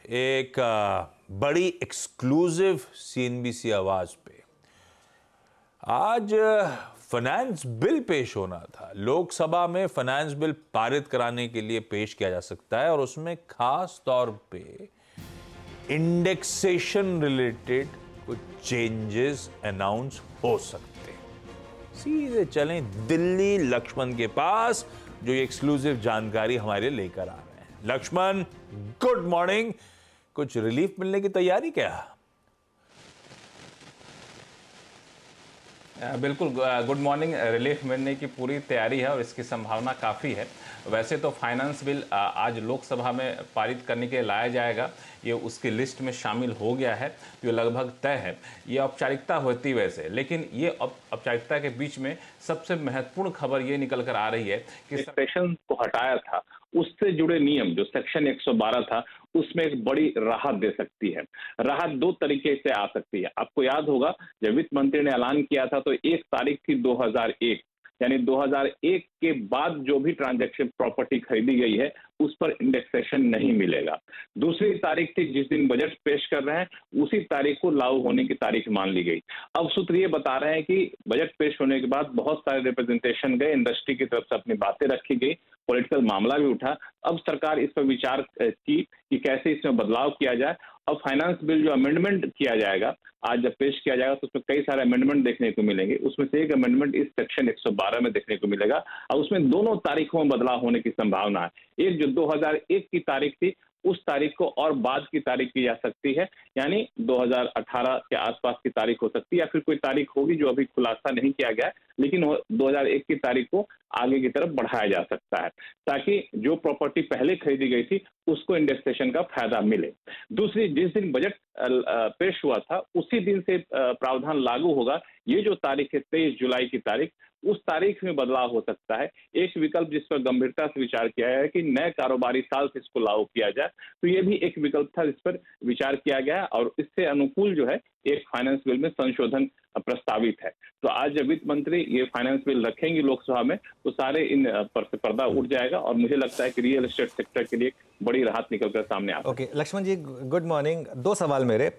एक बड़ी exclusive CNBC आवाज पे आज फाइनेंस बिल पेश होना था। लोकसभा में फाइनेंस बिल पारित कराने के लिए पेश किया जा सकता है और उसमें खास तौर पे इंडेक्सेशन रिलेटेड कुछ चेंजेस अनाउंस हो सकते हैं। सीधे चलें दिल्ली लक्ष्मण के पास जो ये एक्सक्लूसिव जानकारी हमारे लिए लेकर आ रहे हैं। Lakshman, good morning. कुछ रिलीफ मिलने की तैयारी क्या? बिल्कुल, गुड मॉर्निंग। रिलीफ मिलने की पूरी तैयारी है और इसकी संभावना काफ़ी है। वैसे तो फाइनेंस बिल आज लोकसभा में पारित करने के लिए लाया जाएगा, ये उसकी लिस्ट में शामिल हो गया है, तो ये लगभग तय है। ये औपचारिकता होती वैसे, लेकिन ये औपचारिकता के बीच में सबसे महत्वपूर्ण खबर ये निकल कर आ रही है कि सेक्शन को हटाया था, उससे जुड़े नियम जो सेक्शन 112 था उसमें एक बड़ी राहत दे सकती है। राहत दो तरीके से आ सकती है। आपको याद होगा जब वित्त मंत्री ने ऐलान किया था तो एक तारीख थी 2001, यानी 2001 के बाद जो भी ट्रांजैक्शन प्रॉपर्टी खरीदी गई है उस पर इंडेक्सेशन नहीं मिलेगा। दूसरी तारीख थी जिस दिन बजट पेश कर रहे हैं उसी तारीख को लागू होने की तारीख मान ली गई। अब सूत्र ये बता रहे हैं कि बजट पेश होने के बाद बहुत सारे रिप्रेजेंटेशन गए, इंडस्ट्री की तरफ से अपनी बातें रखी गई, पॉलिटिकल मामला भी उठा। अब सरकार इस पर विचार की कि कैसे इसमें बदलाव किया जाए। अब फाइनेंस बिल जो अमेंडमेंट किया जाएगा, आज जब पेश किया जाएगा तो उसमें कई सारे अमेंडमेंट देखने को मिलेंगे। उसमें से एक अमेंडमेंट इस सेक्शन 112 में देखने को मिलेगा और उसमें दोनों तारीखों में बदलाव होने की संभावना है। एक जो 2001 की तारीख थी उस तारीख को और बाद की तारीख की जा सकती है, यानी 2018 के आसपास की तारीख हो सकती है, या फिर कोई तारीख होगी जो अभी खुलासा नहीं किया गया है, लेकिन 2001 की तारीख को आगे की तरफ बढ़ाया जा सकता है ताकि जो प्रॉपर्टी पहले खरीदी गई थी उसको इंडेक्सेशन का फायदा मिले। दूसरी, जिस दिन बजट पेश हुआ था उसी दिन से प्रावधान लागू होगा। ये जो तारीख है 23 जुलाई की तारीख, उस तारीख में बदलाव हो सकता है। एक विकल्प जिस पर गंभीरता से विचार किया है कि नए कारोबारी साल से इसको लागू किया जाए, तो ये भी एक विकल्प था जिस पर विचार किया गया और इससे अनुकूल जो है एक फाइनेंस बिल में संशोधन प्रस्तावित है। तो आज जब वित्त मंत्री ये फाइनेंस बिल रखेंगे लोकसभा में तो सारे इन पर से पर्दा उठ जाएगा और मुझे लगता है कि रियल एस्टेट सेक्टर के लिए बड़ी राहत निकलकर सामने आ सकती है। ओके, लक्ष्मण जी, गुड मॉर्निंग। दो सवाल मेरे।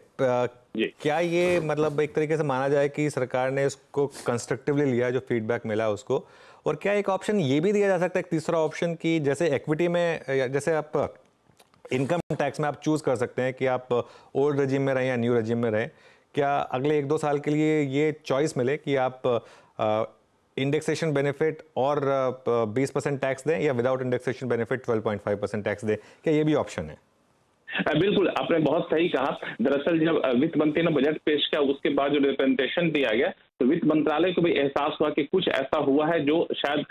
क्या ये मतलब एक तरीके से माना जाए कि सरकार ने इसको कंस्ट्रक्टिवली लिया, जो फीडबैक मिला उसको, और क्या एक ऑप्शन ये भी दिया जा सकता है, एक तीसरा ऑप्शन, की जैसे इक्विटी में, जैसे आप इनकम टैक्स में आप चूज कर सकते हैं कि आप ओल्ड रेजिम में रहें या न्यू रेजिम में रहें, क्या अगले 1-2 साल के लिए ये चॉइस मिले कि आप इंडेक्सेशन बेनिफिट और 20% टैक्स दें या विदाउट इंडेक्सेशन बेनिफिट 12.5% टैक्स दें? क्या ये भी ऑप्शन है? बिल्कुल, आपने बहुत सही कहा। दरअसल जब वित्त मंत्री ने बजट पेश किया उसके बाद जो रिप्रेजेंटेशन दिया गया तो वित्त मंत्रालय को भी एहसास हुआ कि कुछ ऐसा हुआ है जो शायद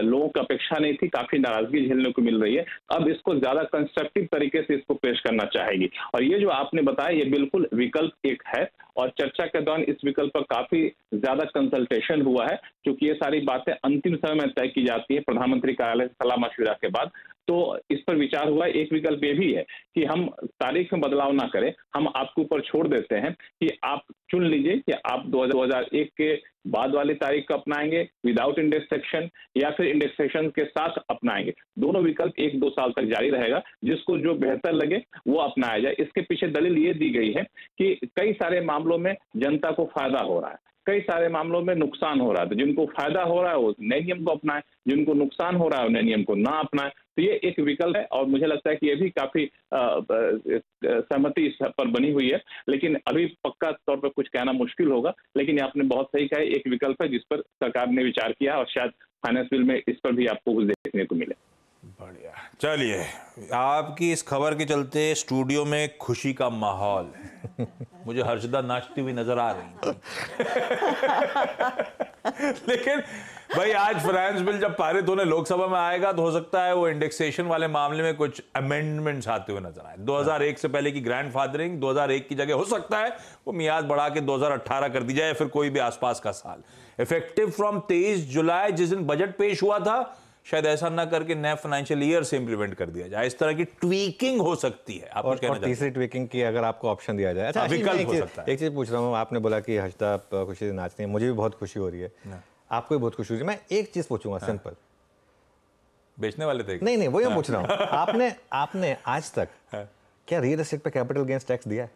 लोगों की अपेक्षा नहीं थी, काफी नाराजगी झेलने को मिल रही है। अब इसको ज्यादा कंस्ट्रक्टिव तरीके से इसको पेश करना चाहेगी और ये जो आपने बताया ये बिल्कुल विकल्प एक है और चर्चा के दौरान इस विकल्प पर काफी ज्यादा कंसल्टेशन हुआ है, क्योंकि ये सारी बातें अंतिम समय में तय की जाती है प्रधानमंत्री कार्यालय से सलाह मशविरा के बाद। तो इस पर विचार हुआ। एक विकल्प ये भी है कि हम तारीख में बदलाव ना करें, हम आपके ऊपर छोड़ देते हैं कि आप चुन लीजिए कि आप 2001 के बाद वाली तारीख को अपनाएंगे विदाउट इंडेक्सेशन या फिर इंडेक्सेशन के साथ अपनाएंगे। दोनों विकल्प 1-2 साल तक जारी रहेगा, जिसको जो बेहतर लगे वो अपनाया जाए। इसके पीछे दलील ये दी गई है कि कई सारे मामलों में जनता को फायदा हो रहा है, कई सारे मामलों में नुकसान हो रहा है, तो जिनको फायदा हो रहा है वो नए नियम को अपनाएं, जिनको नुकसान हो रहा है नए नियम को ना अपनाएं। तो ये एक विकल्प है और मुझे लगता है कि ये भी काफी सहमति इस पर बनी हुई है, लेकिन अभी पक्का तौर पर कुछ कहना मुश्किल होगा। लेकिन आपने बहुत सही कहा, एक विकल्प है जिस पर सरकार ने विचार किया और शायद फाइनेंस बिल में इस पर भी आपको कुछ देखने को मिले। बढ़िया। चलिए, आपकी इस खबर के चलते स्टूडियो में खुशी का माहौल है। मुझे हर्षदा नाचती हुई नजर आ रही थी। लेकिन भाई आज फाइनेंस बिल जब पारित होने लोकसभा में आएगा तो हो सकता है वो इंडेक्सेशन वाले मामले में कुछ अमेंडमेंट्स आते हुए नजर आए। 2001 से पहले की ग्रैंडफादरिंग 2001 की जगह हो सकता है वो मियाद बढ़ा के 2018 कर दी जाए, फिर कोई भी आसपास का साल। इफेक्टिव फ्रॉम 23 जुलाई जिस दिन बजट पेश हुआ था, शायद ऐसा ना करके नए फाइनेंशियल ईयर से इंप्लीमेंट कर दिया जाए। इस तरह की ट्वीकिंग हो सकती है। आप और तीसरी ट्वीकिंग की अगर आपको ऑप्शन दिया जाए। अच्छा, विकल्प हो सकता है। एक चीज पूछ रहा हूँ, आपने बोला कि हर्षदा खुशी से नाचती है, मुझे भी बहुत खुशी हो रही है, आपको भी बहुत खुशी हो रही है। मैं एक चीज पूछूंगा, सिंपल। बेचने वाले थे? नहीं, वही मैं पूछ रहा हूँ। आपने आज तक क्या रियल एस्टेट पे कैपिटल गेन्स टैक्स दिया है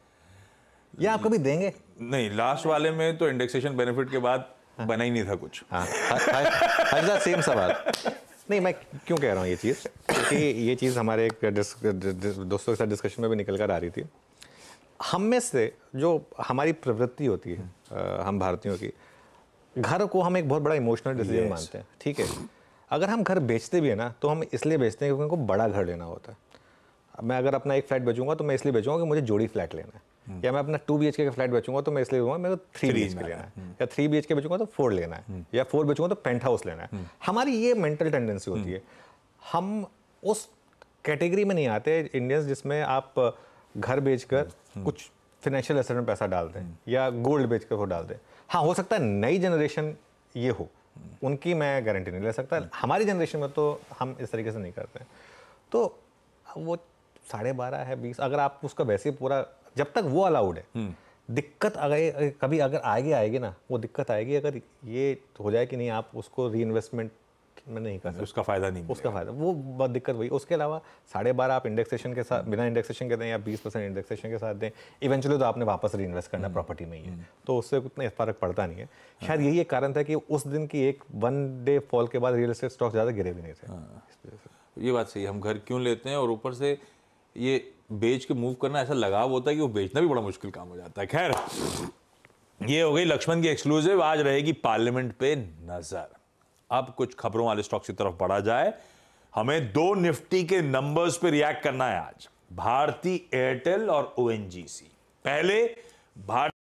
या आप कभी देंगे? नहीं, लास्ट वाले में तो इंडेक्सेशन बेनिफिट के बाद बना ही नहीं था कुछ। हाँ, सेम सवाल। नहीं, मैं क्यों कह रहा हूँ ये चीज़, क्योंकि ये चीज़ हमारे एक दोस्तों के साथ डिस्कशन में भी निकल कर आ रही थी। हम में से जो हमारी प्रवृत्ति होती है हम भारतीयों की, घर को हम एक बहुत बड़ा इमोशनल डिसीजन मानते हैं, ठीक है। अगर हम घर बेचते भी है ना, तो हम इसलिए बेचते हैं क्योंकि हमको बड़ा घर लेना होता है। मैं अगर अपना एक फ्लैट बेचूंगा तो मैं इसलिए बेचूंगा कि मुझे जोड़ी फ्लैट लेना है, या मैं अपना 2 BHK का फ्लैट बेचूंगा तो मैं इसलिए बेचूंगा मेरे को 3 BHK लेना है, या 3 BHK बेचूंगा तो 4 लेना है, या 4 बेचूंगा तो पेंट हाउस लेना है। हमारी ये मेंटल टेंडेंसी होती है। हम उस कैटेगरी में नहीं आते इंडियंस जिसमें आप घर बेचकर कुछ फाइनेंशियल एसेट में पैसा डाल दें या गोल्ड बेचकर वो डाल दें। हाँ, हो सकता है नई जनरेशन ये हो, उनकी मैं गारंटी नहीं ले सकता। हमारी जनरेशन में तो हम इस तरीके से नहीं करते हैं। तो वो 12.5 है 20, अगर आप उसका वैसे पूरा, जब तक वो अलाउड है, दिक्कत अगर कभी अगर आएगी ना, वो दिक्कत आएगी अगर ये हो जाए कि नहीं आप उसको री इन्वेस्टमेंट में नहीं कर सकते, उसका फायदा नहीं, उसका फायदा, वो बहुत दिक्कत हुई। उसके अलावा 12.5 आप इंडेक्सेशन के साथ, बिना इंडेक्सेशन के दें या 20% इंडेक्सेशन के साथ दें, इवेंचुअली तो आपने वापस री इन्वेस्ट करना प्रॉपर्टी में ही है, तो उससे उतना फर्क पड़ता नहीं है। शायद यही एक कारण था कि उस दिन की एक 1 डे फॉल के बाद रियल एस्टेट स्टॉक ज़्यादा गिरे भी नहीं थे। ये बात सही है। हम घर क्यों लेते हैं, और ऊपर से ये बेच के मूव करना ऐसा लगाव होता है कि वो बेचना भी बड़ा मुश्किल काम हो जाता है। खैर, ये हो गई लक्ष्मण की एक्सक्लूसिव। आज रहेगी पार्लियामेंट पे नजर। अब कुछ खबरों वाले स्टॉक्स की तरफ बढ़ा जाए। हमें 2 निफ्टी के नंबर्स पे रिएक्ट करना है आज, भारती एयरटेल और ONGC। पहले भारती